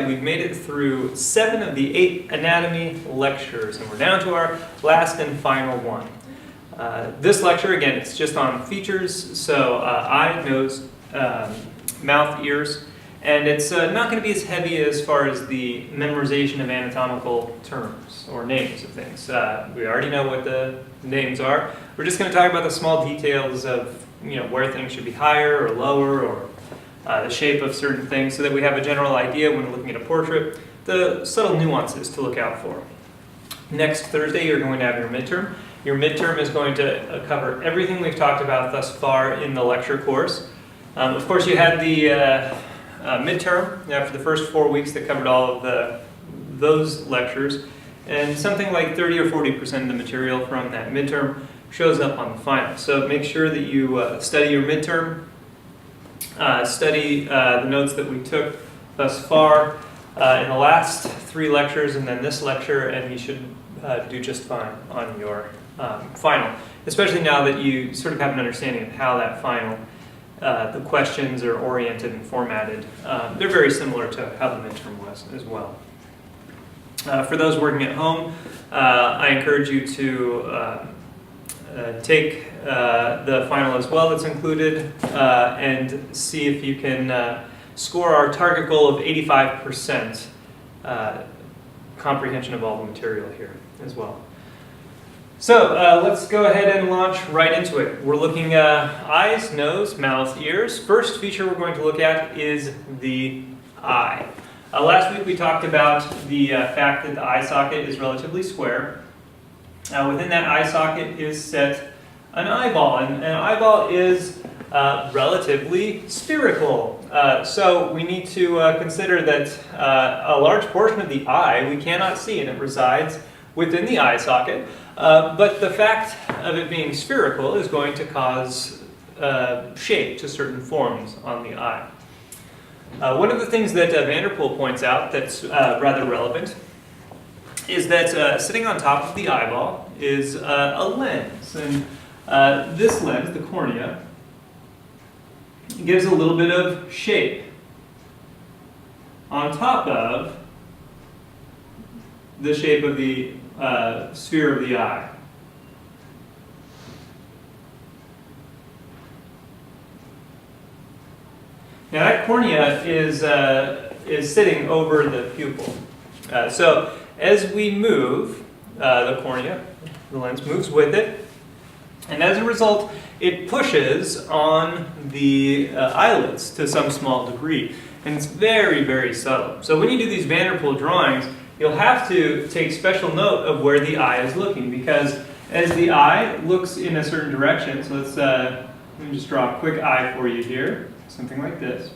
right, we've made it through 7 of the 8 anatomy lectures, and we're down to our last and final one. This lecture, again, it's just on features, so eye, nose, mouth, ears, and it's not going to be as heavy as far as the memorization of anatomical terms or names of things. We already know what the names are. We're just going to talk about the small details of where things should be higher or lower, or the shape of certain things, so that we have a general idea when looking at a portrait, the subtle nuances to look out for. Next Thursday, you're going to have your midterm. Your midterm is going to cover everything we've talked about thus far in the lecture course. Of course, you had the midterm after the first 4 weeks that covered all of those lectures, and something like 30 or 40% of the material from that midterm shows up on the final. So make sure that you study your midterm, study the notes that we took thus far in the last 3 lectures and then this lecture, and you should do just fine on your final, especially now that you sort of have an understanding of how that final, the questions are oriented and formatted. They're very similar to how the midterm was as well. For those working at home, I encourage you to take the final as well that's included and see if you can score our target goal of 85% comprehension of all the material here as well. So let's go ahead and launch right into it. We're looking at eyes, nose, mouth, ears. First feature we're going to look at is the eye. Last week we talked about the fact that the eye socket is relatively square. Within that eye socket is set an eyeball, and an eyeball is relatively spherical. So we need to consider that a large portion of the eye we cannot see, and it resides within the eye socket. But the fact of it being spherical is going to cause shape to certain forms on the eye. One of the things that Vanderpool points out that's rather relevant is that sitting on top of the eyeball is a lens, and this lens, the cornea, gives a little bit of shape on top of the shape of the sphere of the eye. Now that cornea is sitting over the pupil. So as we move, the cornea, the lens moves with it, and as a result, it pushes on the eyelids to some small degree, and it's very, very subtle. So when you do these Vanderpool drawings, you'll have to take special note of where the eye is looking, because as the eye looks in a certain direction, so let me just draw a quick eye for you here, something like this.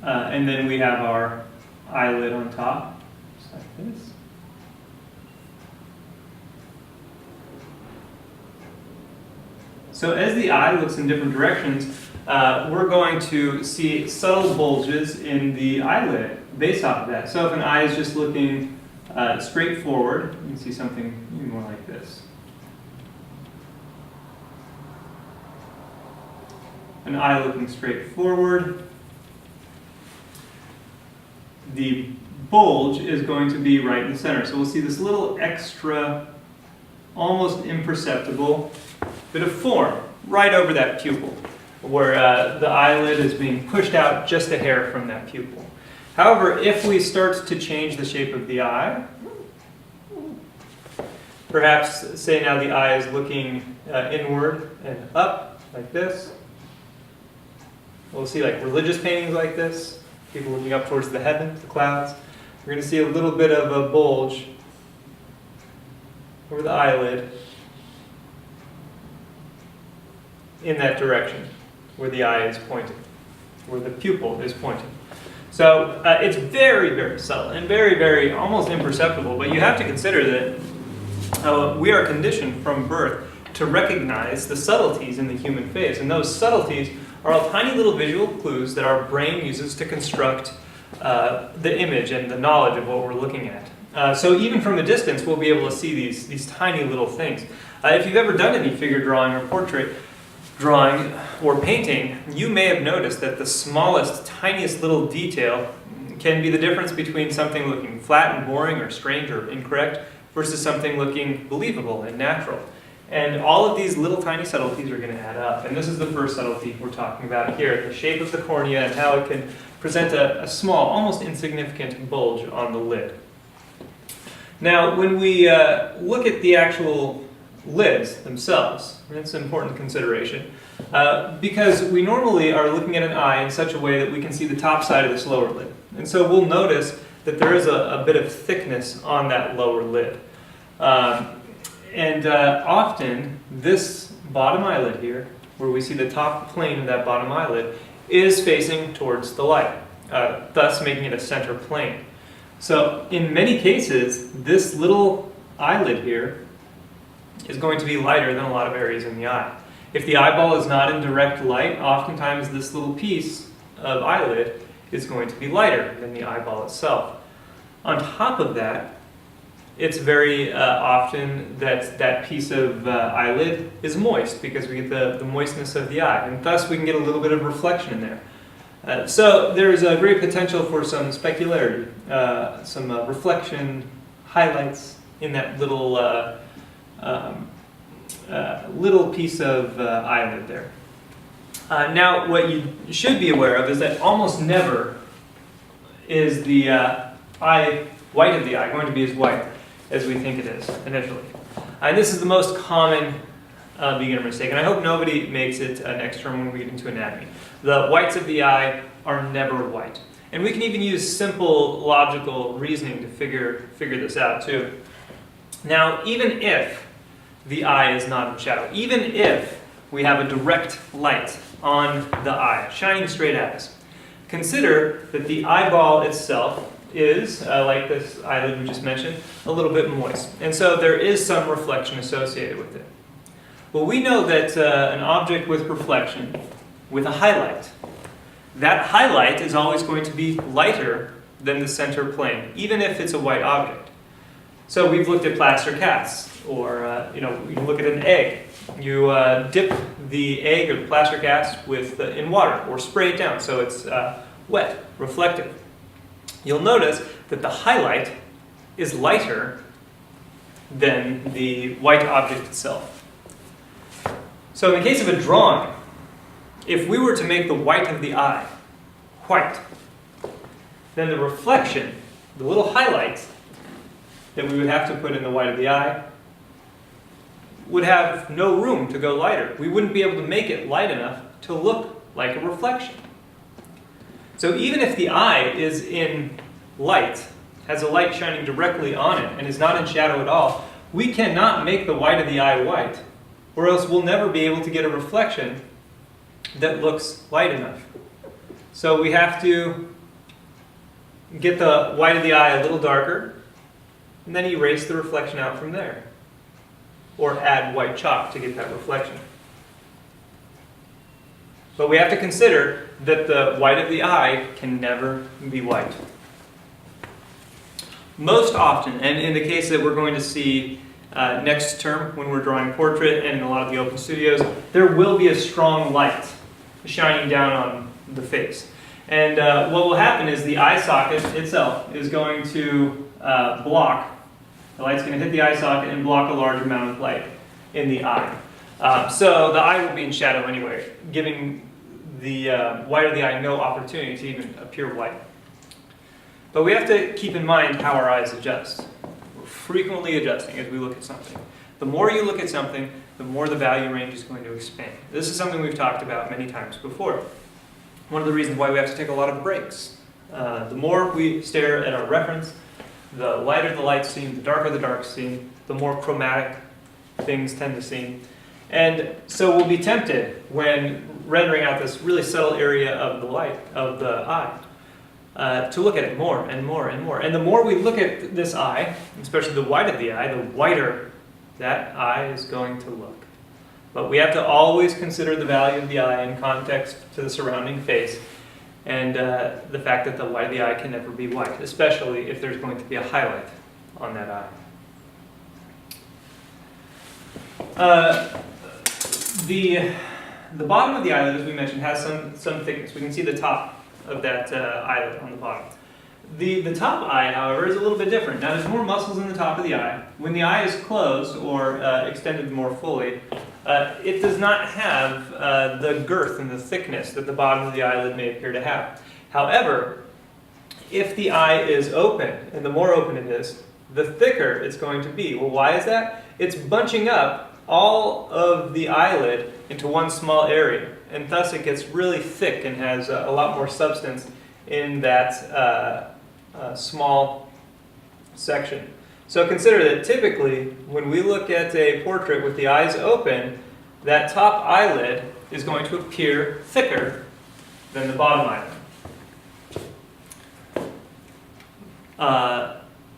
And then we have our eyelid on top, just like this. So as the eye looks in different directions, we're going to see subtle bulges in the eyelid based off of that. So if an eye is just looking straight forward, you can see something more like this. An eye looking straight forward, the bulge is going to be right in the center. So we'll see this little extra, almost imperceptible bit of form right over that pupil, where the eyelid is being pushed out just a hair from that pupil. However, if we start to change the shape of the eye, perhaps say now the eye is looking inward and up like this. We'll see like religious paintings like this, people looking up towards the heavens, the clouds. We're going to see a little bit of a bulge over the eyelid in that direction where the eye is pointing, where the pupil is pointing. So it's very, very subtle and very, very almost imperceptible, but you have to consider that we are conditioned from birth to recognize the subtleties in the human face, and those subtleties are all tiny little visual clues that our brain uses to construct the image and the knowledge of what we're looking at. So even from a distance, we'll be able to see these tiny little things. If you've ever done any figure drawing or portrait, drawing or painting, you may have noticed that the smallest, tiniest little detail can be the difference between something looking flat and boring or strange or incorrect versus something looking believable and natural. And all of these little tiny subtleties are going to add up. And this is the first subtlety we're talking about here, the shape of the cornea and how it can present a small, almost insignificant bulge on the lid. Now, when we look at the actual lids themselves, that's an important consideration, because we normally are looking at an eye in such a way that we can see the top side of this lower lid. And so we'll notice that there is a bit of thickness on that lower lid. Often, this bottom eyelid here, where we see the top plane of that bottom eyelid, is facing towards the light, thus making it a center plane. So in many cases, this little eyelid here is going to be lighter than a lot of areas in the eye. If the eyeball is not in direct light, oftentimes this little piece of eyelid is going to be lighter than the eyeball itself. On top of that, it's very often that that piece of eyelid is moist because we get the moistness of the eye, and thus we can get a little bit of reflection in there. So there's a great potential for some specularity, some reflection highlights in that little little piece of eyelid there. Now, what you should be aware of is that almost never is the white of the eye going to be as white as we think it is initially. And this is the most common beginner mistake, and I hope nobody makes it next term when we get into anatomy. The whites of the eye are never white. And we can even use simple logical reasoning to figure this out too. Now, even if the eye is not in shadow, even if we have a direct light on the eye, shining straight at us, consider that the eyeball itself is, like this eyelid we just mentioned, a little bit moist. And so there is some reflection associated with it. Well, we know that an object with reflection, with a highlight, that highlight is always going to be lighter than the center plane, even if it's a white object. So we've looked at plaster casts, or you can look at an egg. You dip the egg or the plaster cast in water, or spray it down so it's wet, reflective. You'll notice that the highlight is lighter than the white object itself. So in the case of a drawing, if we were to make the white of the eye white, then the reflection, the little highlights that we would have to put in the white of the eye, would have no room to go lighter. We wouldn't be able to make it light enough to look like a reflection. So even if the eye is in light, has a light shining directly on it, and is not in shadow at all, we cannot make the white of the eye white, or else we'll never be able to get a reflection that looks light enough. So we have to get the white of the eye a little darker, and then erase the reflection out from there. Or add white chalk to get that reflection. But we have to consider that the white of the eye can never be white. Most often, and in the case that we're going to see next term when we're drawing portrait and in a lot of the open studios, there will be a strong light shining down on the face. And what will happen is the eye socket itself is going to block. The light's going to hit the eye socket and block a large amount of light in the eye. So the eye will be in shadow anyway, giving the white of the eye no opportunity to even appear white. But we have to keep in mind how our eyes adjust. We're frequently adjusting as we look at something. The more you look at something, the more the value range is going to expand. This is something we've talked about many times before. One of the reasons why we have to take a lot of breaks. The more we stare at our reference, the lighter the light seem, the darker the dark seem, the more chromatic things tend to seem. And so we'll be tempted when rendering out this really subtle area of the light, of the eye, to look at it more and more and more. And the more we look at this eye, especially the white of the eye, the whiter that eye is going to look. But we have to always consider the value of the eye in context to the surrounding face, and the fact that the white of the eye can never be white, especially if there's going to be a highlight on that eye. The bottom of the eyelid, as we mentioned, has some thickness. We can see the top of that eyelid on the bottom. The top eye, however, is a little bit different. Now, there's more muscles in the top of the eye. When the eye is closed or extended more fully, it does not have the girth and the thickness that the bottom of the eyelid may appear to have. However, if the eye is open, and the more open it is, the thicker it's going to be. Well, why is that? It's bunching up all of the eyelid into one small area, and thus it gets really thick and has a lot more substance in that small section. So consider that typically when we look at a portrait with the eyes open, that top eyelid is going to appear thicker than the bottom eyelid.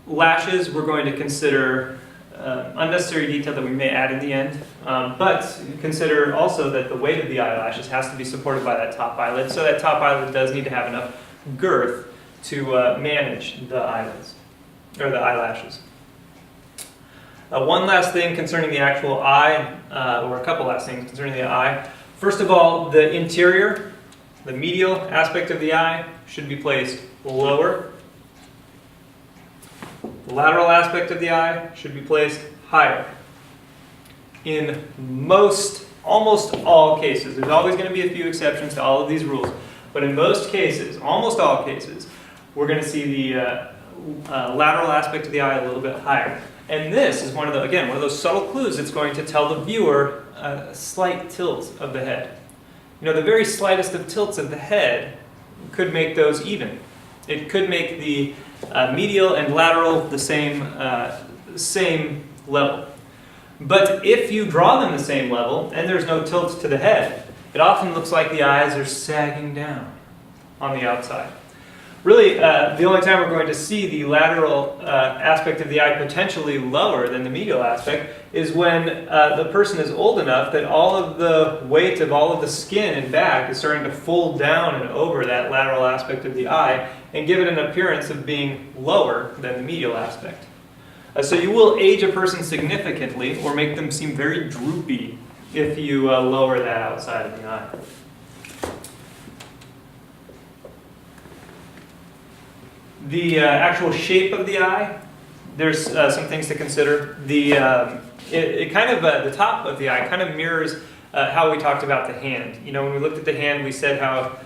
Lashes, we're going to consider unnecessary detail that we may add in the end, but consider also that the weight of the eyelashes has to be supported by that top eyelid, so that top eyelid does need to have enough girth to manage the eyelids, or the eyelashes. One last thing concerning the actual eye, or a couple last things concerning the eye. First of all, the interior, the medial aspect of the eye, should be placed lower. The lateral aspect of the eye should be placed higher. In almost all cases, there's always going to be a few exceptions to all of these rules, but in most cases, almost all cases, we're going to see the lateral aspect of the eye a little bit higher. And this is one of those subtle clues that's going to tell the viewer a slight tilt of the head. You know, the very slightest of tilts of the head could make those even. It could make the medial and lateral the same level. But if you draw them the same level and there's no tilt to the head, it often looks like the eyes are sagging down on the outside. Really, the only time we're going to see the lateral aspect of the eye potentially lower than the medial aspect is when the person is old enough that all of the weight of all of the skin and back is starting to fold down and over that lateral aspect of the eye and give it an appearance of being lower than the medial aspect. So you will age a person significantly or make them seem very droopy if you lower that outside of the eye. The actual shape of the eye, there's some things to consider. The top of the eye kind of mirrors how we talked about the hand. You know, when we looked at the hand, we said how,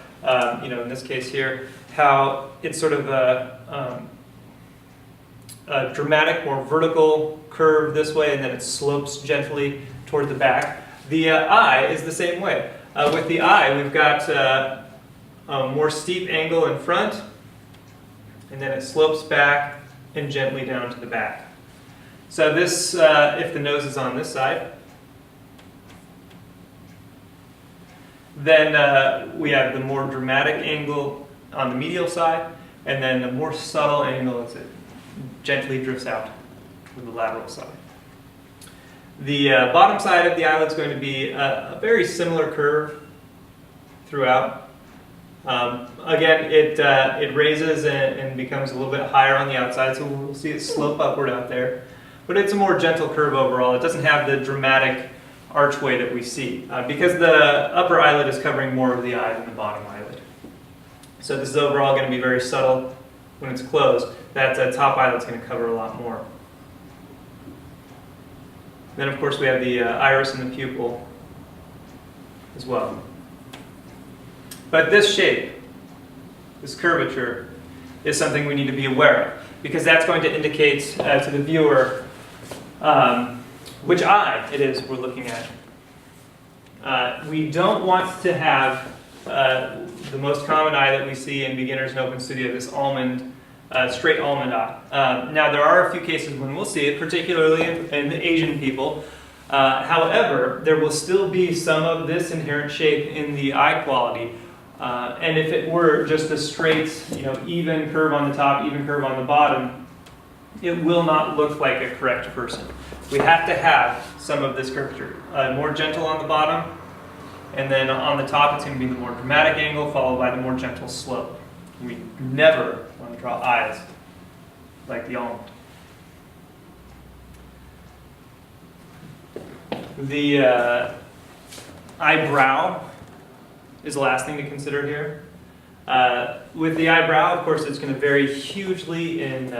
in this case here, how it's sort of a dramatic, more vertical curve this way, and then it slopes gently toward the back. The eye is the same way. With the eye, we've got a more steep angle in front, and then it slopes back and gently down to the back. So this, if the nose is on this side, then we have the more dramatic angle on the medial side, and then the more subtle angle as it gently drifts out to the lateral side. The bottom side of the eyelid is going to be a very similar curve throughout. Again, it raises and becomes a little bit higher on the outside, so we'll see it slope upward out there. But it's a more gentle curve overall. It doesn't have the dramatic archway that we see, because the upper eyelid is covering more of the eye than the bottom eyelid. So this is overall going to be very subtle when it's closed. That top eyelid is going to cover a lot more. Then, of course, we have the iris and the pupil as well. But this shape, this curvature, is something we need to be aware of, because that's going to indicate to the viewer which eye it is we're looking at. We don't want to have the most common eye that we see in beginners in open studio, this straight almond eye. Now, there are a few cases when we'll see it, particularly in the Asian people. However, there will still be some of this inherent shape in the eye quality. And if it were just a straight, even curve on the top, even curve on the bottom, it will not look like a correct person. We have to have some of this curvature. More gentle on the bottom, and then on the top it's going to be the more dramatic angle followed by the more gentle slope. We never want to draw eyes like the almond. The eyebrow is the last thing to consider here. With the eyebrow, of course, it's going to vary hugely in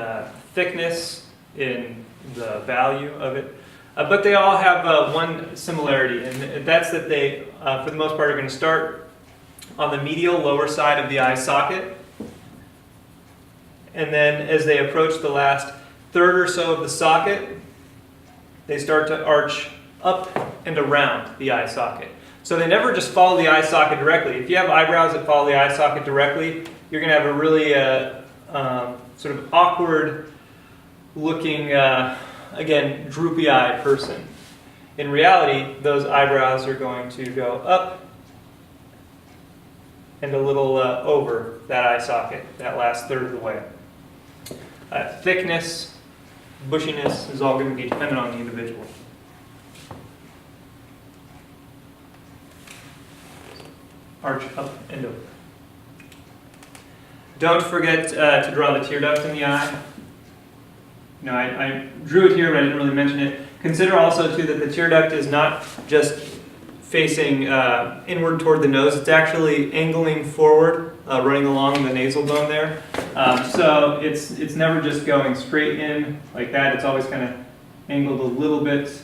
thickness, in the value of it. But they all have one similarity, and that's that they, for the most part, are going to start on the medial lower side of the eye socket. And then as they approach the last third or so of the socket, they start to arch up and around the eye socket. So they never just follow the eye socket directly. If you have eyebrows that follow the eye socket directly, you're going to have a really sort of awkward looking, again, droopy eye person. In reality, those eyebrows are going to go up and a little over that eye socket, that last third of the way. Thickness, bushiness is all going to be dependent on the individual. Arch up and over. Don't forget to draw the tear duct in the eye. You know, I drew it here, but I didn't really mention it. Consider also, too, that the tear duct is not just facing inward toward the nose. It's actually angling forward, running along the nasal bone there. So it's never just going straight in like that. It's always kind of angled a little bit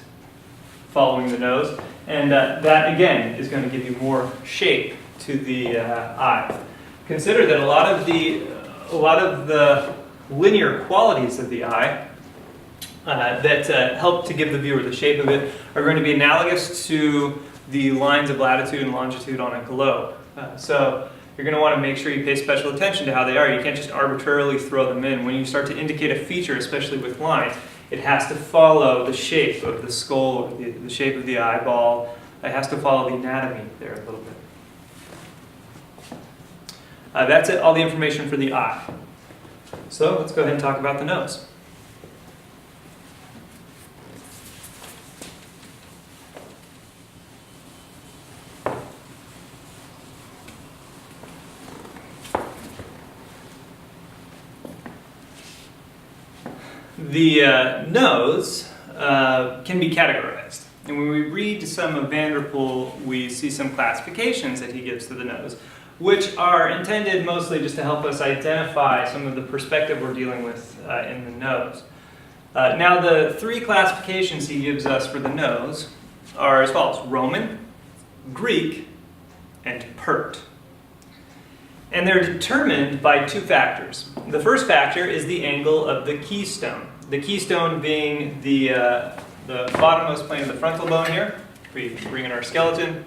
following the nose. And that, again, is going to give you more shape to the eye. Consider that a lot of the linear qualities of the eye that help to give the viewer the shape of it are going to be analogous to the lines of latitude and longitude on a globe. So you're going to want to make sure you pay special attention to how they are. You can't just arbitrarily throw them in. When you start to indicate a feature, especially with lines, it has to follow the shape of the skull, the shape of the eyeball. It has to follow the anatomy there a little bit. That's it, all the information for the eye. So let's go ahead and talk about the nose. The nose can be categorized. And when we read some of Vanderpool, we see some classifications that he gives to the nose, which are intended mostly just to help us identify some of the perspective we're dealing with in the nose. Now, the three classifications he gives us for the nose are as follows: Roman, Greek, and pert. And they're determined by two factors. The first factor is the angle of the keystone. The keystone being the bottommost plane of the frontal bone here. If we bring in our skeleton,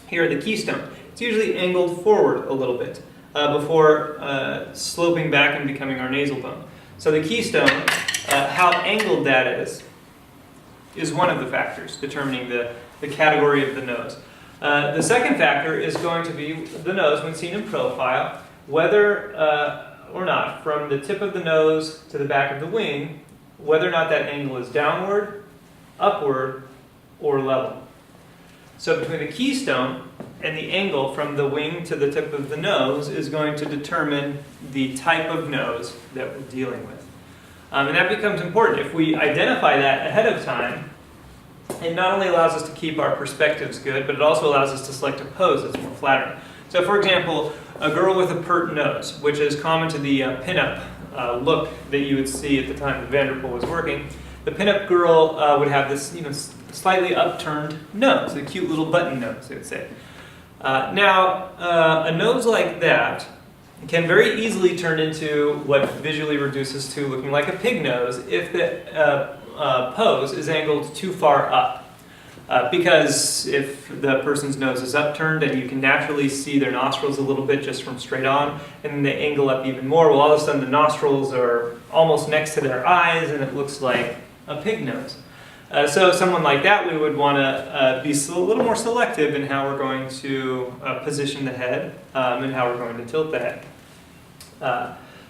here the keystone. It's usually angled forward a little bit before sloping back and becoming our nasal bone. So the keystone, how angled that is one of the factors determining the category of the nose. The second factor is going to be the nose when seen in profile, whether or not from the tip of the nose to the back of the wing, whether or not that angle is downward, upward, or level. So between the keystone and the angle from the wing to the tip of the nose is going to determine the type of nose that we're dealing with. And that becomes important. If we identify that ahead of time, it not only allows us to keep our perspectives good, but it also allows us to select a pose that's more flattering. So for example, a girl with a pert nose, which is common to the pinup look that you would see at the time that Vanderpool was working. The pinup girl would have this, slightly upturned nose, a cute little button nose, they would say. Now, a nose like that can very easily turn into what visually reduces to looking like a pig nose if the pose is angled too far up. Because if the person's nose is upturned and you can naturally see their nostrils a little bit just from straight on, and they angle up even more, well, all of a sudden the nostrils are almost next to their eyes and it looks like a pig nose. So someone like that, we would want to be a little more selective in how we're going to position the head and how we're going to tilt the head.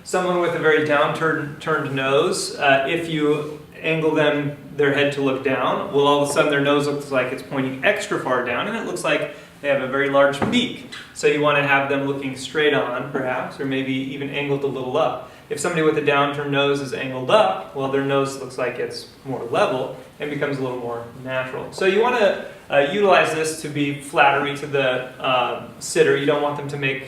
Someone with a very downturned nose, if you angle their head to look down, well, all of a sudden their nose looks like it's pointing extra far down, and it looks like they have a very large beak. So you want to have them looking straight on, perhaps, or maybe even angled a little up. If somebody with a downturned nose is angled up, well, their nose looks like it's more level and becomes a little more natural. So you want to utilize this to be flattery to the sitter. You don't want them to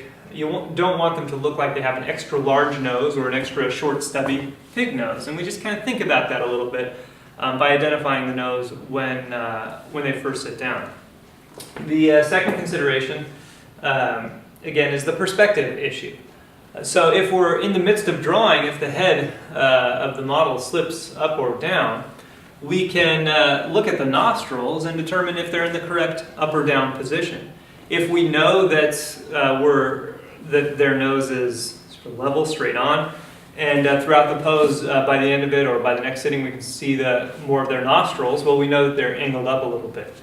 don't want them to look like they have an extra large nose or an extra short, stubby pig nose. And we just kind of think about that a little bit by identifying the nose when they first sit down. The second consideration, again, is the perspective issue. So if we're in the midst of drawing, if the head of the model slips up or down, we can look at the nostrils and determine if they're in the correct up or down position. If we know that their nose is sort of level, straight on, and throughout the pose, by the end of it or by the next sitting, we can see more of their nostrils, well, we know that they're angled up a little bit.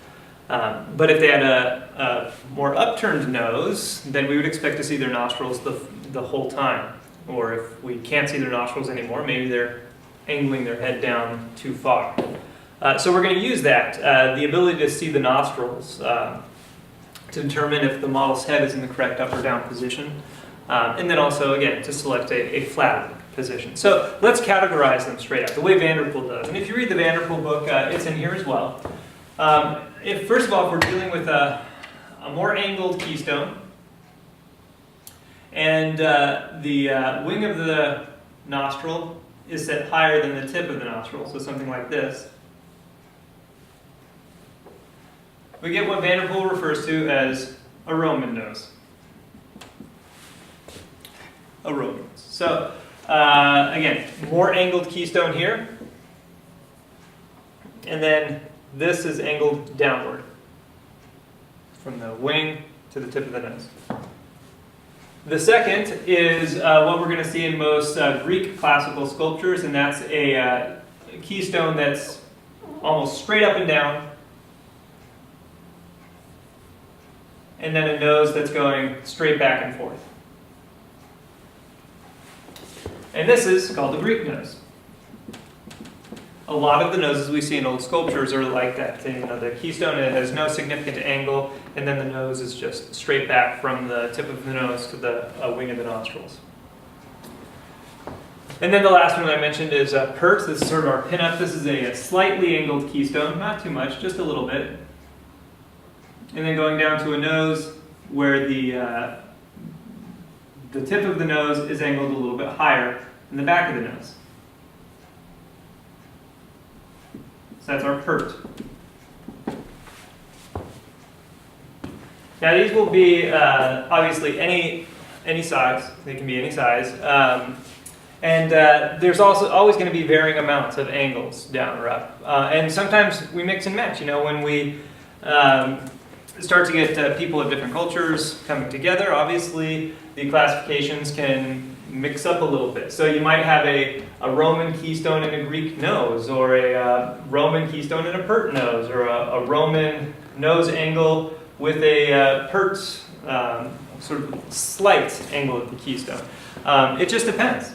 But if they had a more upturned nose, then we would expect to see their nostrils the whole time. Or if we can't see their nostrils anymore, maybe they're angling their head down too far. So we're going to use that, the ability to see the nostrils, to determine if the model's head is in the correct up or down position. And then also, again, to select a flat position. So let's categorize them straight up, the way Vanderpool does. And if you read the Vanderpool book, it's in here as well. First of all, if we're dealing with a more angled keystone, and the wing of the nostril is set higher than the tip of the nostril, so something like this, we get what Vanderpool refers to as a Roman nose. A Roman nose. So, again, more angled keystone here, and then this is angled downward from the wing to the tip of the nose. The second is what we're going to see in most Greek classical sculptures, and that's a keystone that's almost straight up and down, and then a nose that's going straight back and forth. And this is called the Greek nose. A lot of the noses we see in old sculptures are like that. The keystone has no significant angle, and then the nose is just straight back from the tip of the nose to the wing of the nostrils. And then the last one I mentioned is pert. This is sort of our pinup. This is a slightly angled keystone, not too much, just a little bit. And then going down to a nose where the tip of the nose is angled a little bit higher than the back of the nose. So that's our pert. Now these will be obviously any size. They can be any size. And there's also always going to be varying amounts of angles down or up. And sometimes we mix and match. When we start to get people of different cultures coming together, obviously the classifications can mix up a little bit. So you might have a Roman keystone and a Greek nose, or a Roman keystone and a pert nose, or a Roman nose angle with a pert sort of slight angle of the keystone. It just depends.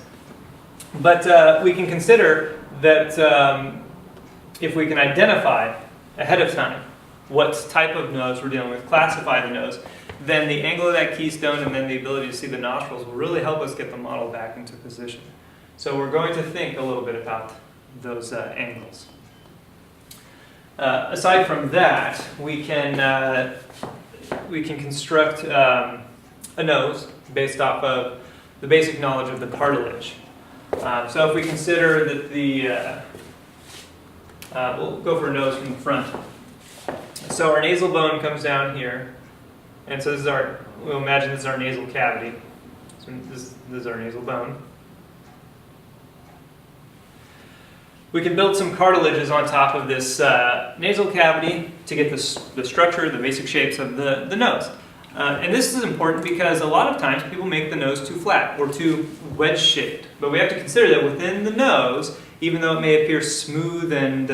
But we can consider that if we can identify ahead of time what type of nose we're dealing with, classify the nose, then the angle of that keystone and then the ability to see the nostrils will really help us get the model back into position. So we're going to think a little bit about those angles. Aside from that, we can construct a nose based off of the basic knowledge of the cartilage. So if we consider that we'll go for a nose from the front. So our nasal bone comes down here, and so we'll imagine this is our nasal cavity. So this is our nasal bone. We can build some cartilages on top of this nasal cavity to get the structure, the basic shapes of the nose. And this is important because a lot of times people make the nose too flat or too wedge-shaped. But we have to consider that within the nose, even though it may appear smooth and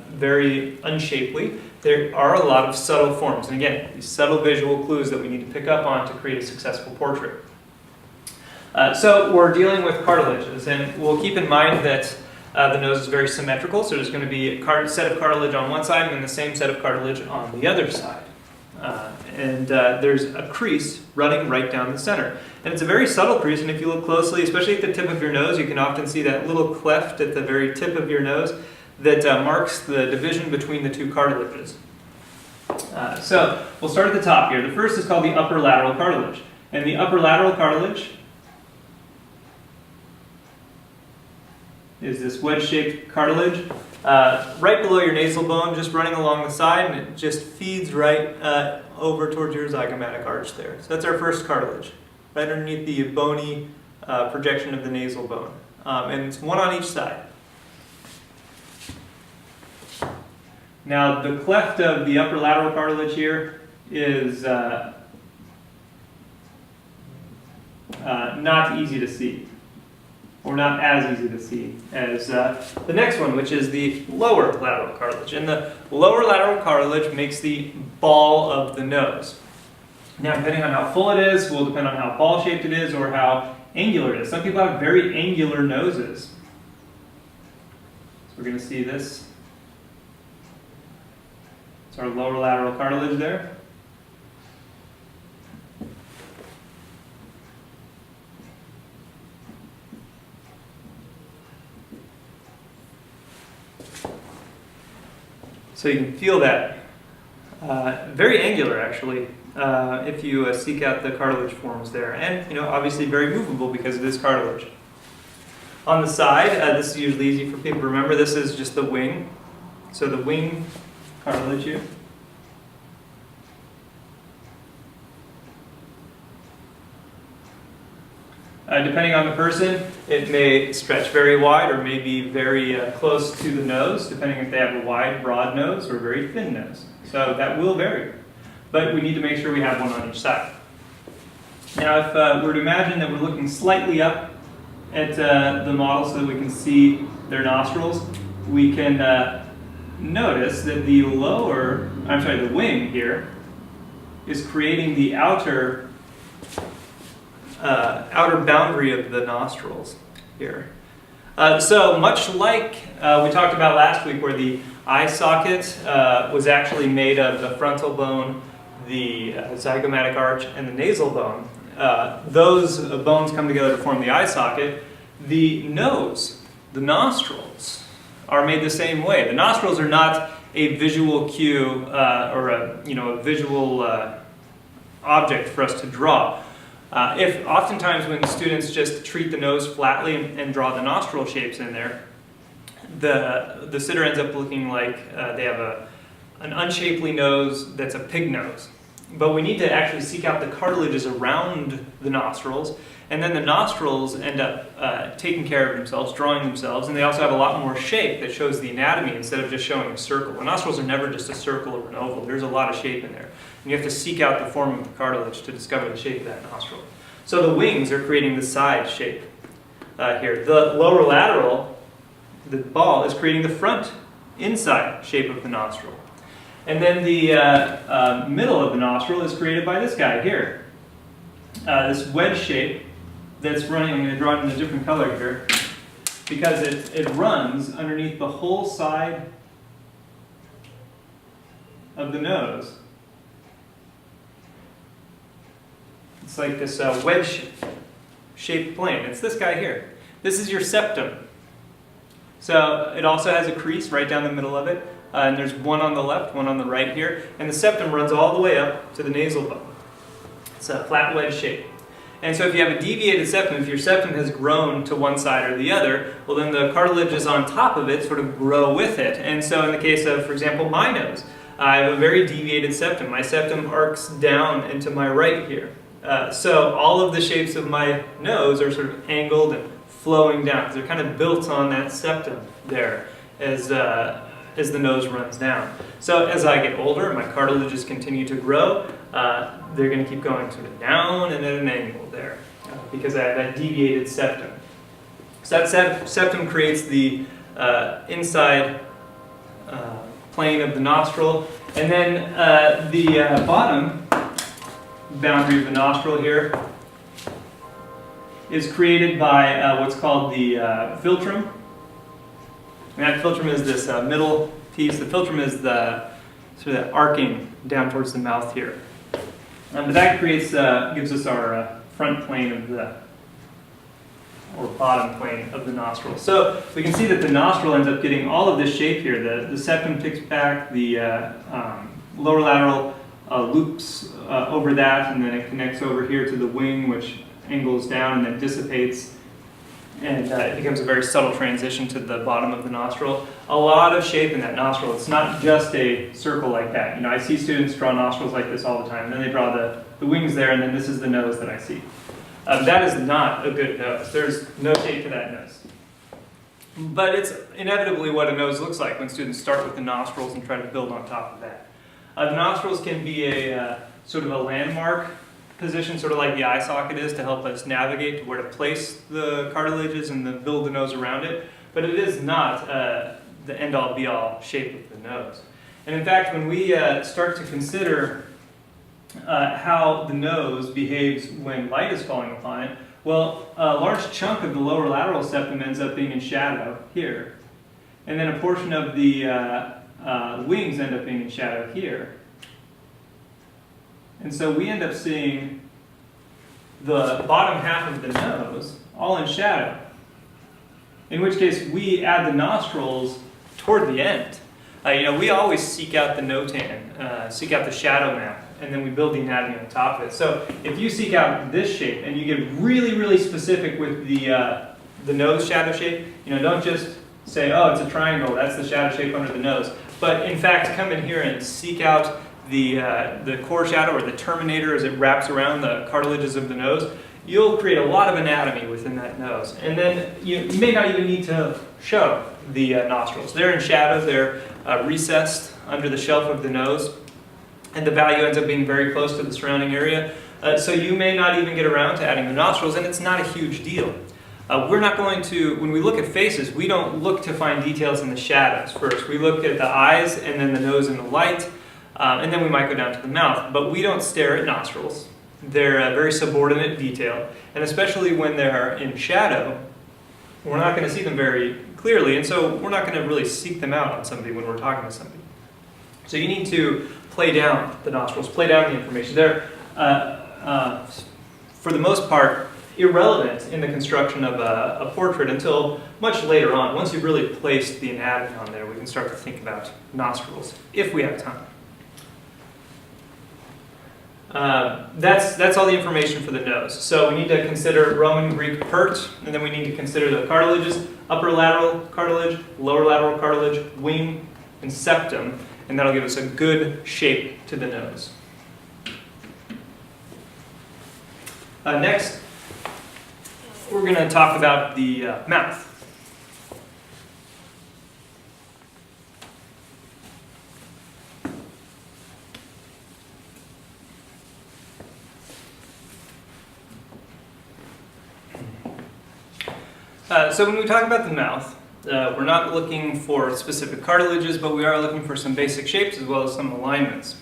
very unshapely, there are a lot of subtle forms. And again, these subtle visual clues that we need to pick up on to create a successful portrait. So we're dealing with cartilages, and we'll keep in mind that the nose is very symmetrical, so there's going to be a set of cartilage on one side and then the same set of cartilage on the other side. and there's a crease running right down the center. And it's a very subtle crease, and if you look closely, especially at the tip of your nose, you can often see that little cleft at the very tip of your nose that marks the division between the two cartilages. So we'll start at the top here. The first is called the upper lateral cartilage. And the upper lateral cartilage is this wedge-shaped cartilage right below your nasal bone, just running along the side, and it just feeds right over towards your zygomatic arch there. So that's our first cartilage, right underneath the bony projection of the nasal bone. And it's one on each side. Now, the cleft of the upper lateral cartilage here is not easy to see, or not as easy to see as the next one, which is the lower lateral cartilage. And the lower lateral cartilage makes the ball of the nose. Now, depending on how full it is, will depend on how ball-shaped it is or how angular it is. Some people have very angular noses. So we're going to see this. It's our lower lateral cartilage there. So you can feel that. Very angular, actually, if you seek out the cartilage forms there. And, obviously very movable because it is cartilage. On the side, this is usually easy for people to remember. This is just the wing. So the wing cartilage here. Depending on the person, it may stretch very wide or may be very close to the nose, depending if they have a wide, broad nose or a very thin nose. So that will vary. But we need to make sure we have one on each side. Now, if we're to imagine that we're looking slightly up at the model so that we can see their nostrils, we can notice that the wing here is creating the outer boundary of the nostrils here. So much like we talked about last week, where the eye socket was actually made of the frontal bone, the zygomatic arch, and the nasal bone. Those bones come together to form the eye socket. The nose, the nostrils, are made the same way. The nostrils are not a visual cue or a visual object for us to draw. If oftentimes when students just treat the nose flatly and draw the nostril shapes in there, the sitter ends up looking like they have an unshapely nose that's a pig nose. But we need to actually seek out the cartilages around the nostrils, and then the nostrils end up taking care of themselves, drawing themselves, and they also have a lot more shape that shows the anatomy instead of just showing a circle. The nostrils are never just a circle or an oval. There's a lot of shape in there. And you have to seek out the form of the cartilage to discover the shape of that nostril. So the wings are creating the side shape here. The lower lateral, the ball, is creating the front inside shape of the nostril. And then the middle of the nostril is created by this guy here. This wedge shape that's running, I'm going to draw it in a different color here, because it runs underneath the whole side of the nose. It's like this wedge-shaped plane. It's this guy here. This is your septum. So it also has a crease right down the middle of it, and there's one on the left, one on the right here, and the septum runs all the way up to the nasal bone. It's a flat wedge shape. And so if you have a deviated septum, if your septum has grown to one side or the other, well then the cartilages on top of it sort of grow with it. And so in the case of, for example, my nose, I have a very deviated septum. My septum arcs down into my right here. So all of the shapes of my nose are sort of angled and flowing down, because they're kind of built on that septum there as the nose runs down. So as I get older, my cartilages continue to grow. They're going to keep going sort of down and at an angle there, because I have that deviated septum. So that septum creates the inside plane of the nostril, and then the bottom boundary of the nostril here is created by what's called the philtrum. And that philtrum is this middle piece. The philtrum is the sort of that arcing down towards the mouth here. But that creates, gives us our front plane of the, or bottom plane of the nostril. So we can see that the nostril ends up getting all of this shape here. The septum ticks back, the lower lateral loops over that, and then it connects over here to the wing, which angles down and then dissipates. And it becomes a very subtle transition to the bottom of the nostril. A lot of shape in that nostril. It's not just a circle like that. You know, I see students draw nostrils like this all the time, and then they draw the wings there, and then this is the nose that I see. That is not a good nose. There's no shape to that nose. But it's inevitably what a nose looks like when students start with the nostrils and try to build on top of that. The nostrils can be a sort of a landmark position, sort of like the eye socket is, to help us navigate to where to place the cartilages and then build the nose around it. But it is not the end-all be-all shape of the nose. And in fact, when we start to consider how the nose behaves when light is falling upon it, well, a large chunk of the lower lateral septum ends up being in shadow here. And then a portion of the wings end up being in shadow here. And so we end up seeing the bottom half of the nose all in shadow. In which case we add the nostrils toward the end. You know, we always seek out the notan, seek out the shadow map, and then we build the anatomy on top of it. So if you seek out this shape and you get really, really specific with the nose shadow shape, you know, don't just say, oh, it's a triangle, that's the shadow shape under the nose. But in fact, come in here and seek out the core shadow, or the terminator, as it wraps around the cartilages of the nose. You'll create a lot of anatomy within that nose. And then you may not even need to show the nostrils. They're in shadow, they're recessed under the shelf of the nose, and the value ends up being very close to the surrounding area. So you may not even get around to adding the nostrils, and it's not a huge deal. We're not going to, when we look at faces, we don't look to find details in the shadows first. We look at the eyes and then the nose and the light, and then we might go down to the mouth. But we don't stare at nostrils. They're a very subordinate detail, and especially when they're in shadow, we're not going to see them very clearly, and so we're not going to really seek them out on somebody when we're talking to somebody. So you need to play down the nostrils, play down the information. They're, for the most part, irrelevant in the construction of a portrait until much later on. Once you've really placed the anatomy on there, we can start to think about nostrils, if we have time. That's all the information for the nose. So we need to consider Roman Greek pert, and then we need to consider the cartilages, upper lateral cartilage, lower lateral cartilage, wing, and septum, and that'll give us a good shape to the nose. Next, we're going to talk about the mouth. So when we talk about the mouth, we're not looking for specific cartilages, but we are looking for some basic shapes as well as some alignments.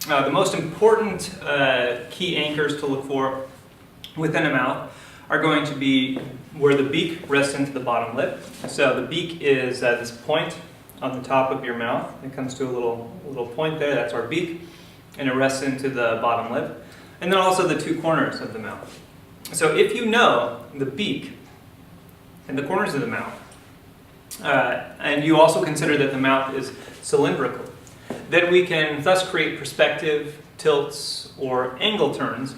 The most important key anchors to look for within a mouth are going to be where the beak rests into the bottom lip. So the beak is this point on the top of your mouth. It comes to a little point there, that's our beak, and it rests into the bottom lip. And then also the two corners of the mouth. So if you know the beak and the corners of the mouth, and you also consider that the mouth is cylindrical, then we can thus create perspective, tilts, or angle turns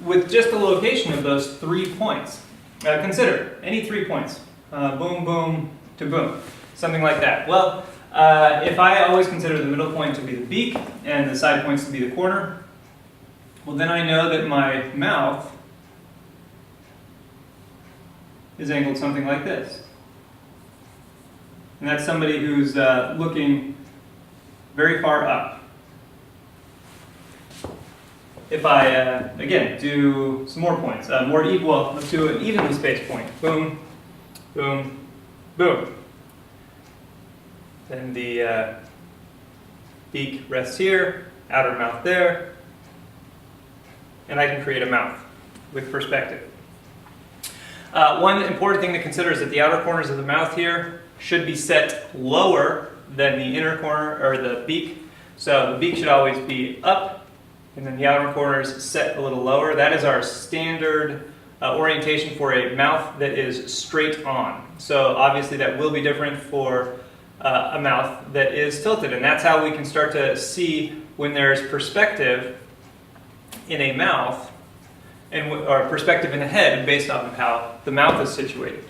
with just the location of those 3 points. Consider any 3 points, boom, boom, to boom, something like that. Well, if I always consider the middle point to be the beak and the side points to be the corner, well then I know that my mouth is angled something like this. And that's somebody who's looking very far up. If I, again, do some more points, more equal, let's do an evenly spaced point. Boom, boom, boom. Then the beak rests here, outer mouth there, and I can create a mouth with perspective. One important thing to consider is that the outer corners of the mouth here should be set lower than the inner corner, or the beak. So the beak should always be up, and then the outer corners set a little lower. That is our standard orientation for a mouth that is straight on. So obviously that will be different for a mouth that is tilted, and that's how we can start to see when there's perspective in a mouth or perspective in a head based off of how the mouth is situated.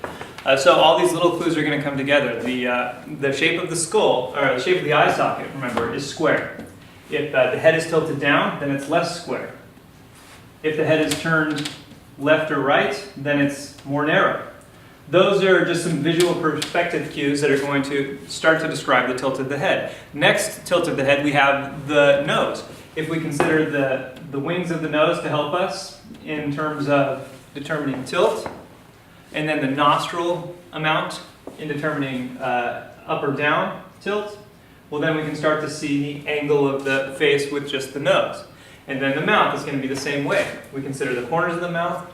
So all these little clues are going to come together. The shape of the skull, or the shape of the eye socket, remember, is square. If the head is tilted down, then it's less square. If the head is turned left or right, then it's more narrow. Those are just some visual perspective cues that are going to start to describe the tilt of the head. Next tilt of the head, we have the nose. If we consider the wings of the nose to help us in terms of determining tilt, and then the nostril amount in determining up or down tilt, well then we can start to see the angle of the face with just the nose. And then the mouth is going to be the same way. We consider the corners of the mouth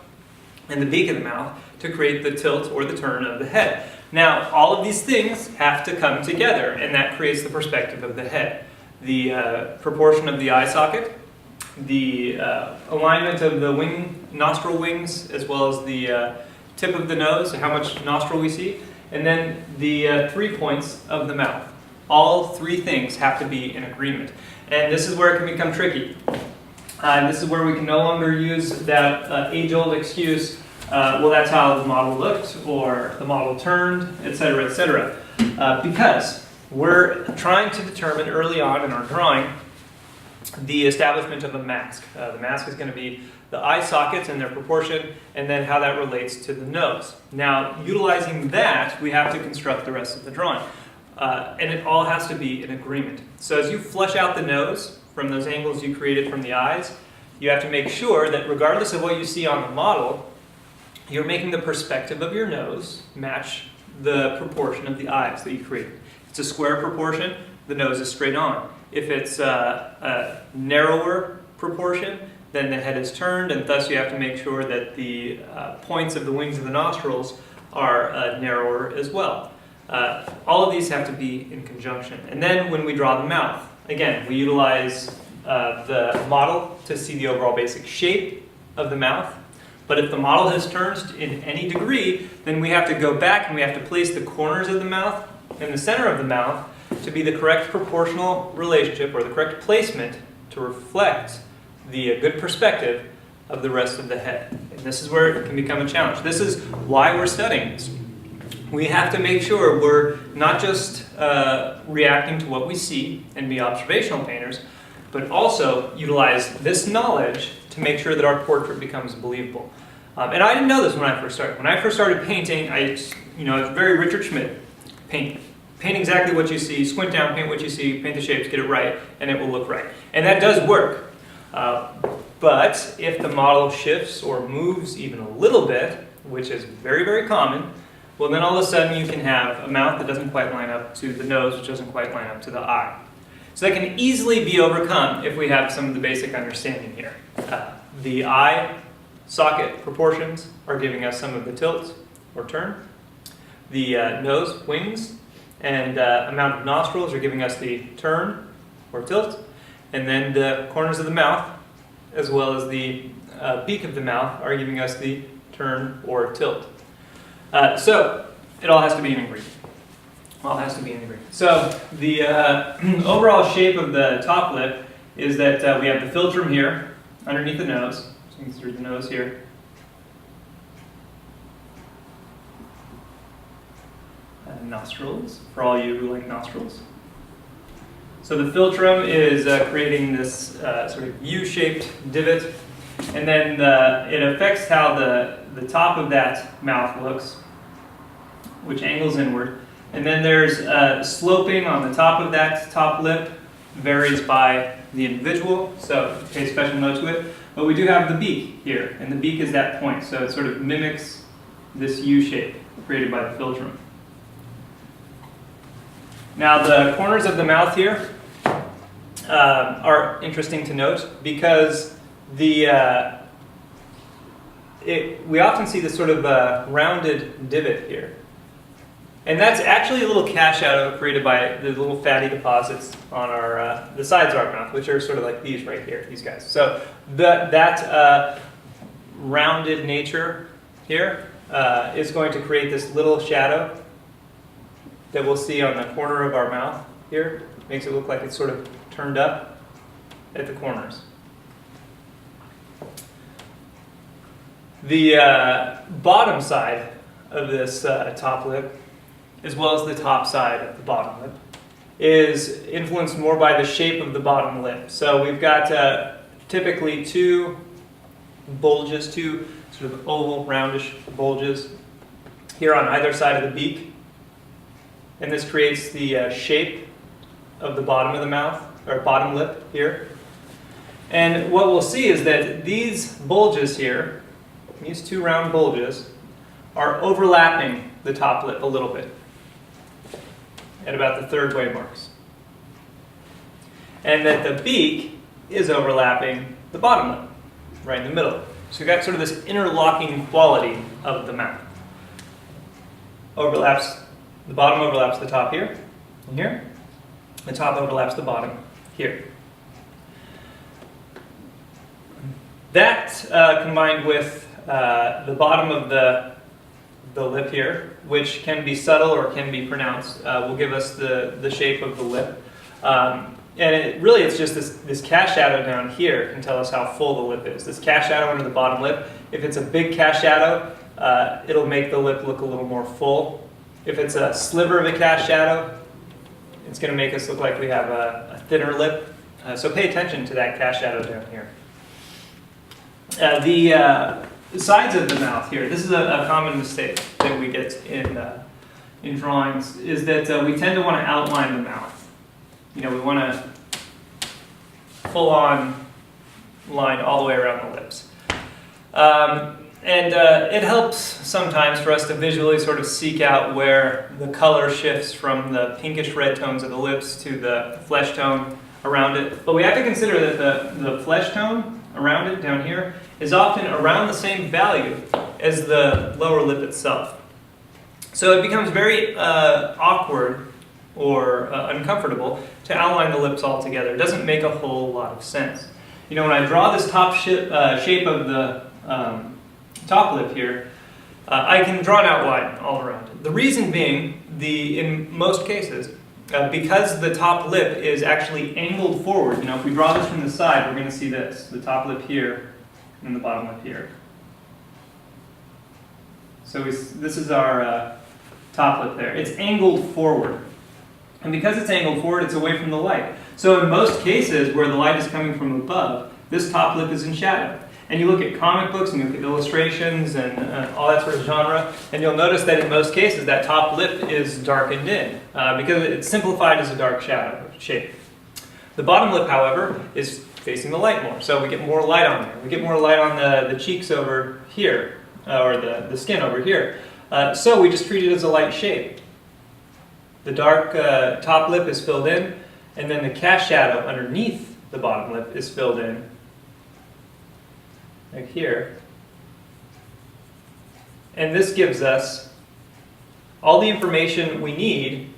and the beak of the mouth to create the tilt or the turn of the head. Now, all of these things have to come together, and that creates the perspective of the head. The proportion of the eye socket, the alignment of the nostril wings, as well as the tip of the nose, how much nostril we see, and then the 3 points of the mouth. All three things have to be in agreement. And this is where it can become tricky. This is where we can no longer use that age-old excuse, well, that's how the model looked, or the model turned, etc., etc. Because we're trying to determine early on in our drawing the establishment of a mask. The mask is going to be the eye sockets and their proportion, and then how that relates to the nose. Now, utilizing that, we have to construct the rest of the drawing. And it all has to be in agreement. So as you flush out the nose from those angles you created from the eyes, you have to make sure that regardless of what you see on the model, you're making the perspective of your nose match the proportion of the eyes that you created. If it's a square proportion, the nose is straight on. If it's a narrower proportion, then the head is turned, and thus you have to make sure that the points of the wings of the nostrils are narrower as well. All of these have to be in conjunction. And then when we draw the mouth, again, we utilize the model to see the overall basic shape of the mouth. But if the model has turned in any degree, then we have to go back and we have to place the corners of the mouth and the center of the mouth to be the correct proportional relationship or the correct placement to reflect the good perspective of the rest of the head. And this is where it can become a challenge. This is why we're studying this. We have to make sure we're not just reacting to what we see and be observational painters, but also utilize this knowledge to make sure that our portrait becomes believable. And I didn't know this when I first started. When I first started painting, it's very Richard Schmidt. Paint exactly what you see, squint down, paint what you see, paint the shapes, get it right, and it will look right. And that does work. But if the model shifts or moves even a little bit, which is very, very common, well then all of a sudden you can have a mouth that doesn't quite line up to the nose, which doesn't quite line up to the eye. So that can easily be overcome if we have some of the basic understanding here. The eye socket proportions are giving us some of the tilt or turn. The nose, wings, and amount of nostrils are giving us the turn or tilt. And then the corners of the mouth, as well as the beak of the mouth, are giving us the turn or tilt. So it all has to be in agreement. All has to be in agreement. So the overall shape of the top lip is that we have the philtrum here underneath the nose. So you can see through the nose here. Nostrils, for all you who like nostrils. So the philtrum is creating this sort of U-shaped divot, and then it affects how the top of that mouth looks, which angles inward. And then there's sloping on the top of that top lip, varies by the individual, so pay special note to it. But we do have the beak here, and the beak is that point, so it sort of mimics this U shape created by the philtrum. Now the corners of the mouth here are interesting to note because we often see this sort of rounded divot here. And that's actually a little cash shadow created by the little fatty deposits on our the sides of our mouth, which are sort of like these right here, these guys. So that rounded nature here is going to create this little shadow that we'll see on the corner of our mouth here. Makes it look like it's sort of turned up at the corners. The bottom side of this top lip, as well as the top side of the bottom lip, is influenced more by the shape of the bottom lip. So we've got typically two bulges, two sort of oval, roundish bulges here on either side of the beak. And this creates the shape of the bottom of the mouth, or bottom lip here. And what we'll see is that these bulges here, these two round bulges, are overlapping the top lip a little bit at about the third wave marks. And that the beak is overlapping the bottom lip, right in the middle. So we've got sort of this interlocking quality of the mouth. Overlaps, the bottom overlaps the top here and here. The top overlaps the bottom here. That combined with the bottom of the lip here, which can be subtle or can be pronounced, will give us the shape of the lip. And it's just this cast shadow down here can tell us how full the lip is. This cast shadow under the bottom lip, if it's a big cast shadow, it'll make the lip look a little more full. If it's a sliver of a cast shadow, it's going to make us look like we have a thinner lip. So pay attention to that cast shadow down here. The sides of the mouth here, this is a common mistake that we get in drawings, is that we tend to want to outline the mouth. You know, we want to full-on line all the way around the lips. It helps sometimes for us to visually sort of seek out where the color shifts from the pinkish red tones of the lips to the flesh tone around it. But we have to consider that the flesh tone around it down here is often around the same value as the lower lip itself. So it becomes very awkward or uncomfortable to outline the lips all together. It doesn't make a whole lot of sense. You know, when I draw this top shape of the top lip here, I can draw an outline all around it. The reason being, in most cases, because the top lip is actually angled forward. You know, if we draw this from the side, we're going to see this, the top lip here and the bottom lip here. So this is our top lip there. It's angled forward. And because it's angled forward, it's away from the light. So in most cases where the light is coming from above, this top lip is in shadow. And you look at comic books and you look at illustrations and all that sort of genre, and you'll notice that in most cases that top lip is darkened in because it's simplified as a dark shadow shape. The bottom lip, however, is facing the light more, so we get more light on there. We get more light on the cheeks over here, or the skin over here. So we just treat it as a light shape. The dark top lip is filled in, and then the cast shadow underneath the bottom lip is filled in, like here. And this gives us all the information we need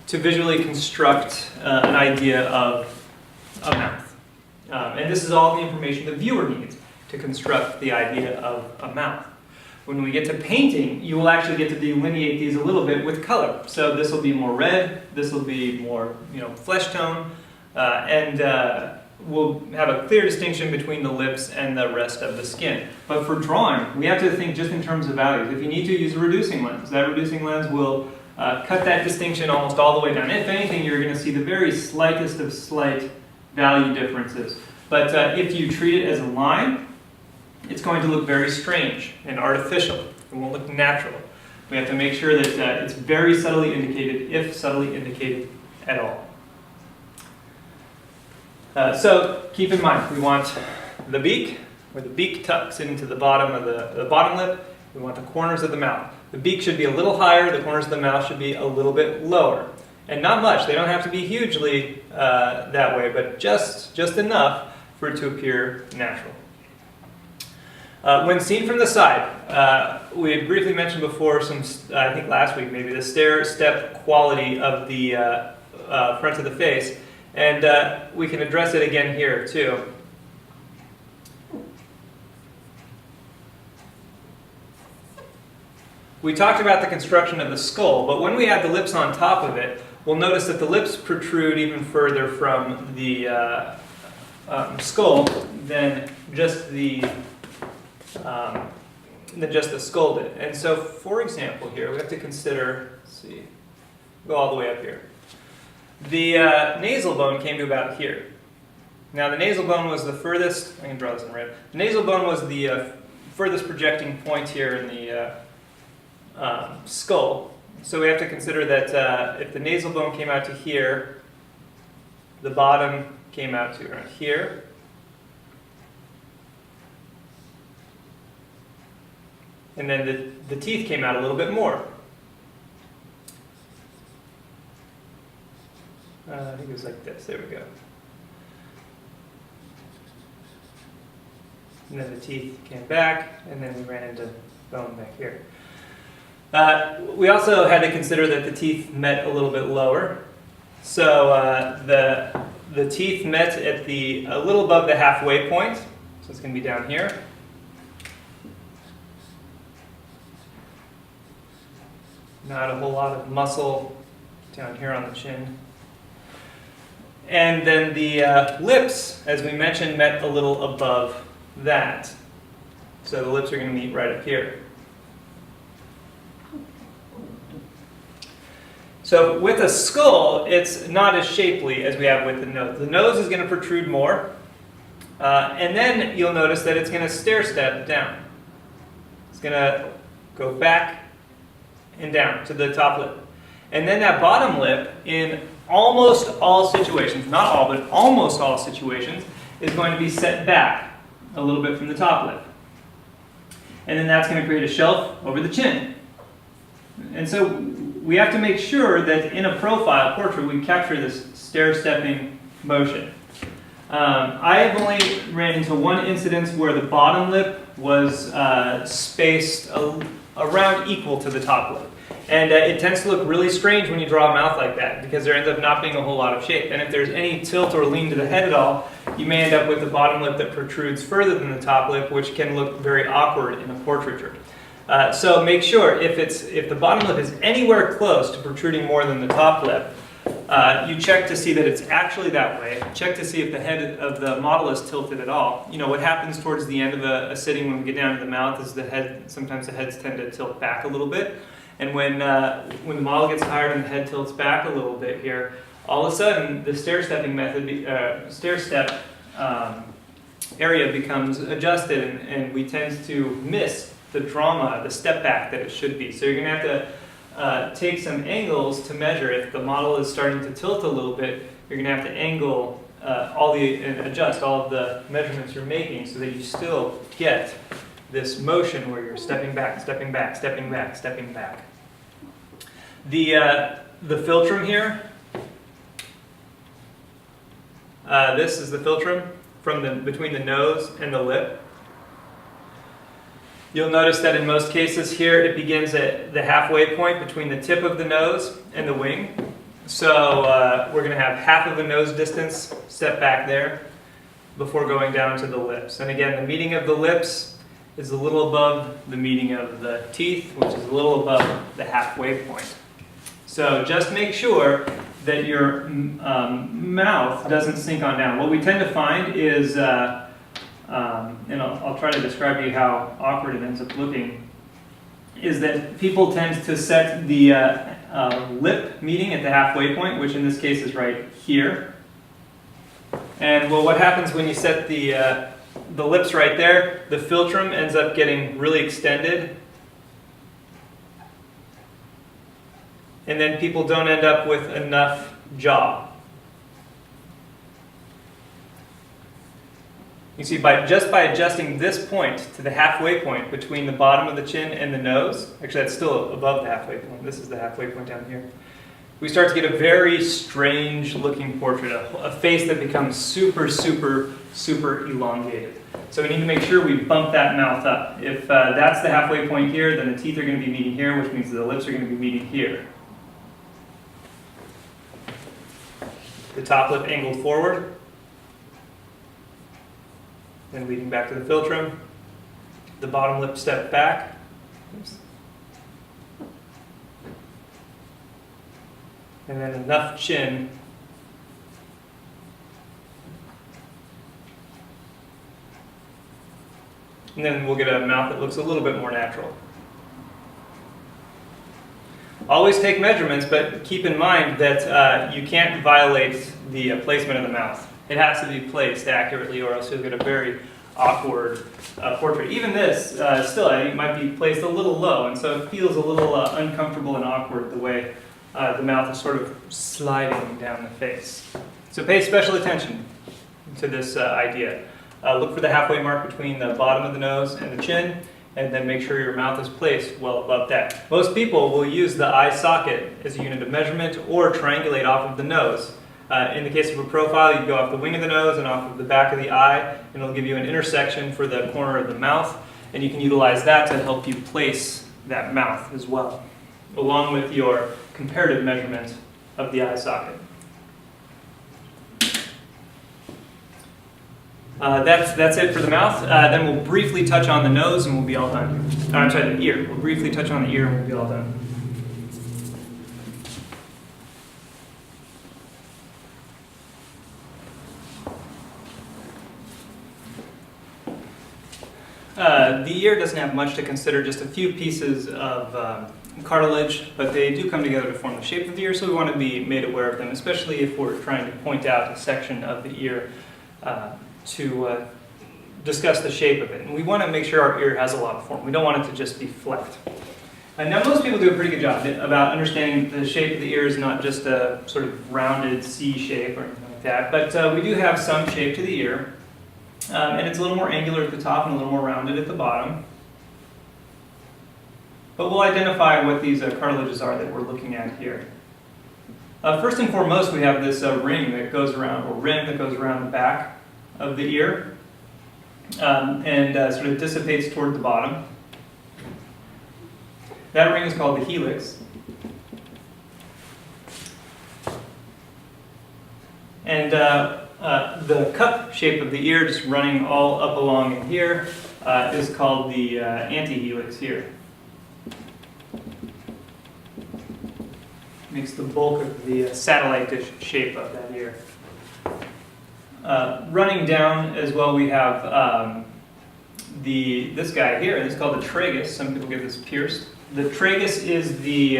to visually construct an idea of a mouth. And this is all the information the viewer needs to construct the idea of a mouth. When we get to painting, you will actually get to delineate these a little bit with color. So this will be more red, this will be more, flesh tone, and we'll have a clear distinction between the lips and the rest of the skin. But for drawing, we have to think just in terms of values. If you need to use a reducing lens, that reducing lens will cut that distinction almost all the way down. If anything, you're going to see the very slightest of slight value differences. But if you treat it as a line, it's going to look very strange and artificial. It won't look natural. We have to make sure that it's very subtly indicated, if subtly indicated at all. So keep in mind, we want the beak, where the beak tucks into the bottom of the bottom lip. We want the corners of the mouth. The beak should be a little higher, the corners of the mouth should be a little bit lower. And not much, they don't have to be hugely that way, but just enough for it to appear natural. When seen from the side, we had briefly mentioned before, I think last week maybe, the stair-step quality of the front of the face, and we can address it again here too. We talked about the construction of the skull, but when we add the lips on top of it, we'll notice that the lips protrude even further from the skull than just the skull did. And so, for example, here we have to consider. Let's see, go all the way up here. The nasal bone came to about here. Now, the nasal bone was the furthest. I can draw this in red. The nasal bone was the furthest projecting point here in the skull. So we have to consider that if the nasal bone came out to here, the bottom came out to around here. And then the teeth came out a little bit more. I think it was like this. There we go. And then the teeth came back, and then we ran into bone back here. We also had to consider that the teeth met a little bit lower. So the teeth met at a little above the halfway point. So it's going to be down here. Not a whole lot of muscle down here on the chin. And then the lips, as we mentioned, met a little above that. So the lips are going to meet right up here. So with a skull, it's not as shapely as we have with the nose. The nose is going to protrude more. And then you'll notice that it's going to stair-step down. It's going to go back and down to the top lip. And then that bottom lip, in almost all situations, not all, but almost all situations, is going to be set back a little bit from the top lip. And then that's going to create a shelf over the chin. And so we have to make sure that in a profile portrait we capture this stair-stepping motion. I have only ran into one incidence where the bottom lip was spaced around equal to the top lip. And it tends to look really strange when you draw a mouth like that because there ends up not being a whole lot of shape. And if there's any tilt or lean to the head at all, you may end up with a bottom lip that protrudes further than the top lip, which can look very awkward in a portraiture. So make sure if the bottom lip is anywhere close to protruding more than the top lip, you check to see that it's actually that way. Check to see if the head of the model is tilted at all. You know, what happens towards the end of a sitting when we get down to the mouth is sometimes the heads tend to tilt back a little bit. And when the model gets tired and the head tilts back a little bit here, all of a sudden the stair-stepping method, stair-step area becomes adjusted, and we tend to miss the drama, the step back that it should be. So you're going to have to take some angles to measure. If the model is starting to tilt a little bit, you're going to have to angle and adjust all of the measurements you're making so that you still get this motion where you're stepping back, stepping back, stepping back, stepping back. The philtrum here, this is the philtrum from between the nose and the lip. You'll notice that in most cases here it begins at the halfway point between the tip of the nose and the wing. So we're going to have half of a nose distance step back there before going down to the lips. And again, the meeting of the lips is a little above the meeting of the teeth, which is a little above the halfway point. So just make sure that your mouth doesn't sink on down. What we tend to find is, and I'll try to describe to you how awkward it ends up looking, is that people tend to set the lip meeting at the halfway point, which in this case is right here. And well, what happens when you set the lips right there, the philtrum ends up getting really extended. And then people don't end up with enough jaw. You see, just by adjusting this point to the halfway point between the bottom of the chin and the nose, actually that's still above the halfway point, this is the halfway point down here. we start to get a very strange looking portrait, a face that becomes super, super, super elongated. So we need to make sure we bump that mouth up. If that's the halfway point here, then the teeth are going to be meeting here, which means the lips are going to be meeting here. The top lip angled forward, then leading back to the philtrum. The bottom lip step back. Oops. And then enough chin and then we'll get a mouth that looks a little bit more natural. Always take measurements, but keep in mind that you can't violate the placement of the mouth. It has to be placed accurately or else you'll get a very awkward portrait. Even this, still, it might be placed a little low, and so it feels a little uncomfortable and awkward the way the mouth is sort of sliding down the face. So pay special attention to this idea. Look for the halfway mark between the bottom of the nose and the chin, and then make sure your mouth is placed well above that. Most people will use the eye socket as a unit of measurement or triangulate off of the nose. In the case of a profile, you go off the wing of the nose and off of the back of the eye, and it'll give you an intersection for the corner of the mouth, and you can utilize that to help you place that mouth as well, along with your comparative measurement of the eye socket. That's it for the mouth. Then we'll briefly touch on the nose and we'll be all done. I'm sorry, the ear. We'll briefly touch on the ear and we'll be all done. The ear doesn't have much to consider, just a few pieces of cartilage, but they do come together to form the shape of the ear, so we want to be made aware of them, especially if we're trying to point out a section of the ear to discuss the shape of it. And we want to make sure our ear has a lot of form. We don't want it to just be flat. Now most people do a pretty good job about understanding the shape of the ear is not just a sort of rounded C shape or anything like that, but we do have some shape to the ear. And it's a little more angular at the top and a little more rounded at the bottom. But we'll identify what these cartilages are that we're looking at here. First and foremost, we have this ring that goes around, or rim that goes around the back of the ear and sort of dissipates toward the bottom. That ring is called the helix. And the cup shape of the ear, just running all up along in here, is called the antihelix here. Makes the bulk of the satellite dish shape of that ear. Running down as well, we have this guy here. This is called the tragus. Some people get this pierced. The tragus is the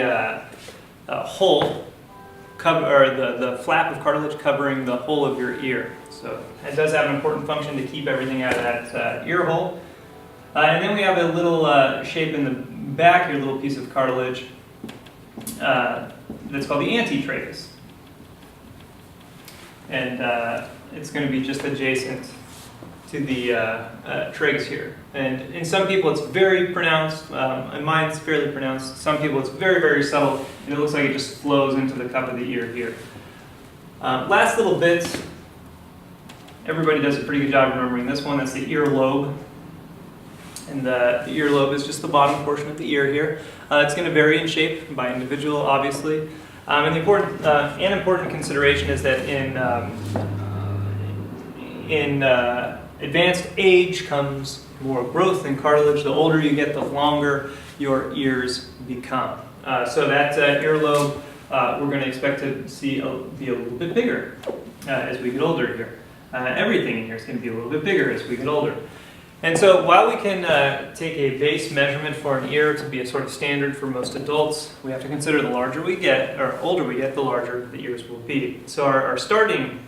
hole, or the flap of cartilage covering the whole of your ear. So it does have an important function to keep everything out of that ear hole. And then we have a little shape in the back here, a little piece of cartilage that's called the antitragus. And it's going to be just adjacent to the tragus here. And in some people it's very pronounced, and mine's fairly pronounced. Some people it's very, very subtle, and it looks like it just flows into the cup of the ear here. Last little bit, everybody does a pretty good job remembering this one. That's the earlobe. And the earlobe is just the bottom portion of the ear here. It's going to vary in shape by individual, obviously. And the important consideration is that in advanced age comes more growth in cartilage. The older you get, the longer your ears become. So that earlobe, we're going to expect to see be a little bit bigger as we get older here. Everything in here is going to be a little bit bigger as we get older. And so while we can take a base measurement for an ear to be a sort of standard for most adults, we have to consider the larger we get, or older we get, the larger the ears will be. So our starting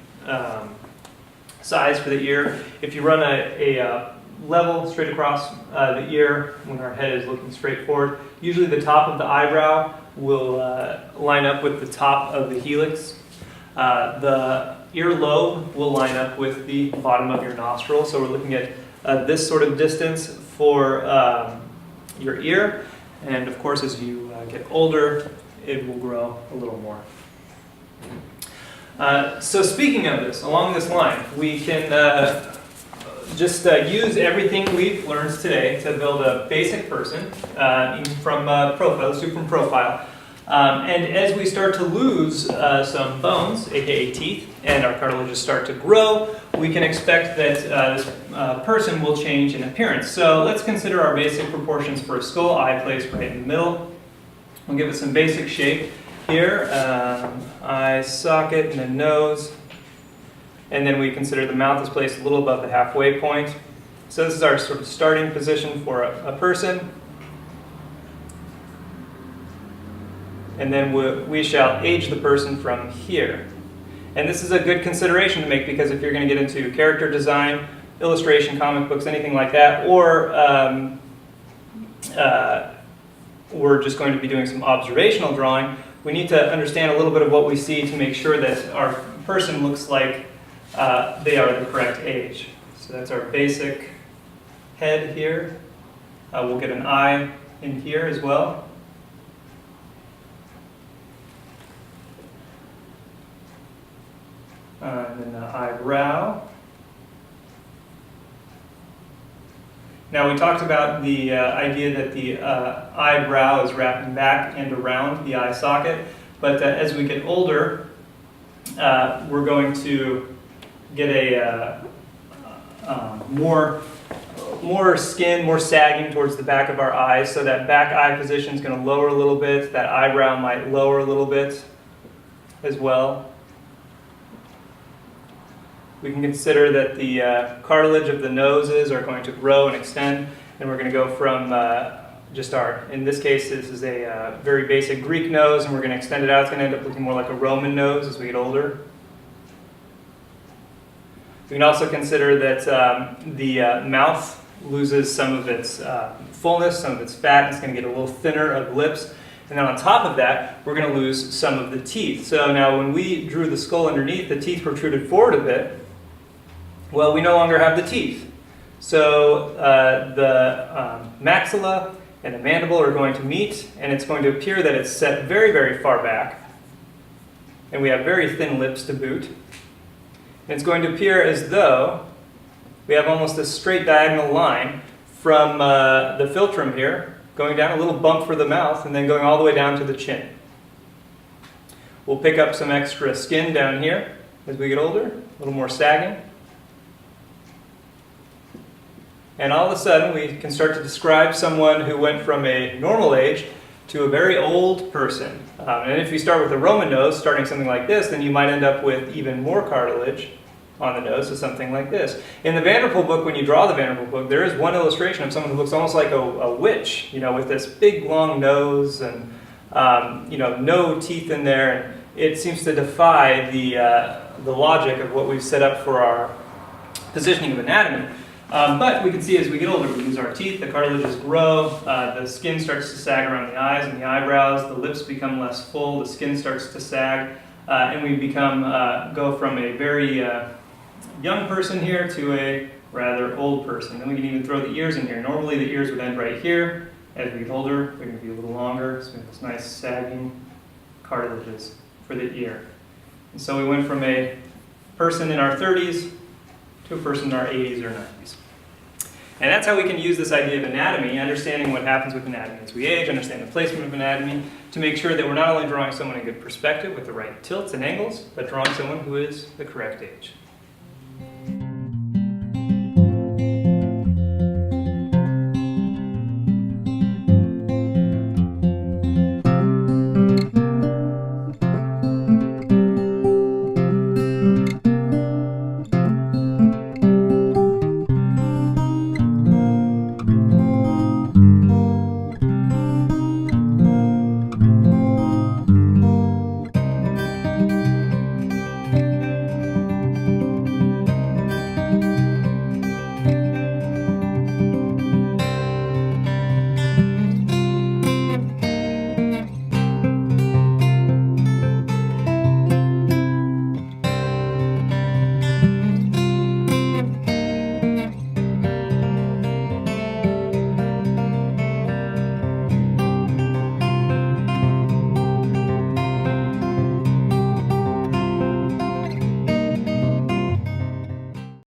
size for the ear, if you run a level straight across the ear when our head is looking straight forward, usually the top of the eyebrow will line up with the top of the helix. The earlobe will line up with the bottom of your nostril, so we're looking at this sort of distance for your ear, and of course as you get older it will grow a little more. So speaking of this, along this line, we can just use everything we've learned today to build a basic person from profile. Let's do from profile. And as we start to lose some bones, aka teeth, and our cartilages start to grow, we can expect that this person will change in appearance. So let's consider our basic proportions for a skull, eye placed right in the middle. We'll give it some basic shape here, eye socket and then nose. And then we consider the mouth is placed a little above the halfway point. So this is our sort of starting position for a person. And then we shall age the person from here. And this is a good consideration to make because if you're going to get into character design, illustration, comic books, anything like that, or we're just going to be doing some observational drawing, we need to understand a little bit of what we see to make sure that our person looks like they are the correct age. So that's our basic head here. We'll get an eye in here as well. And then the eyebrow. Now we talked about the idea that the eyebrow is wrapped back and around the eye socket, but as we get older, we're going to get a more skin, more sagging towards the back of our eyes, so that back eye position is going to lower a little bit, that eyebrow might lower a little bit as well. We can consider that the cartilage of the noses are going to grow and extend, and we're going to go from in this case, this is a very basic Greek nose, and we're going to extend it out. It's going to end up looking more like a Roman nose as we get older. We can also consider that the mouth loses some of its fullness, some of its fat, and it's going to get a little thinner of lips. And then on top of that, we're going to lose some of the teeth. So now when we drew the skull underneath, the teeth protruded forward a bit. Well, we no longer have the teeth. So the maxilla and the mandible are going to meet, and it's going to appear that it's set very, very far back. And we have very thin lips to boot. And it's going to appear as though we have almost a straight diagonal line from the philtrum here, going down, a little bump for the mouth, and then going all the way down to the chin. We'll pick up some extra skin down here as we get older, a little more sagging. And all of a sudden, we can start to describe someone who went from a normal age to a very old person. And if you start with a Roman nose, starting something like this, then you might end up with even more cartilage on the nose, so something like this. In the Vanderpool book, when you draw the Vanderpool book, there is one illustration of someone who looks almost like a witch, with this big, long nose and, no teeth in there. And it seems to defy the logic of what we've set up for our positioning of anatomy. But we can see as we get older, we lose our teeth, the cartilages grow, the skin starts to sag around the eyes and the eyebrows, the lips become less full, the skin starts to sag, and we go from a very young person here to a rather old person. Then we can even throw the ears in here. Normally the ears would end right here. As we get older, they're going to be a little longer, so we have this nice sagging cartilages for the ear. And so we went from a person in our 30s to a person in our 80s or 90s. And that's how we can use this idea of anatomy, understanding what happens with anatomy as we age, understand the placement of anatomy, to make sure that we're not only drawing someone in good perspective with the right tilts and angles, but drawing someone who is the correct age.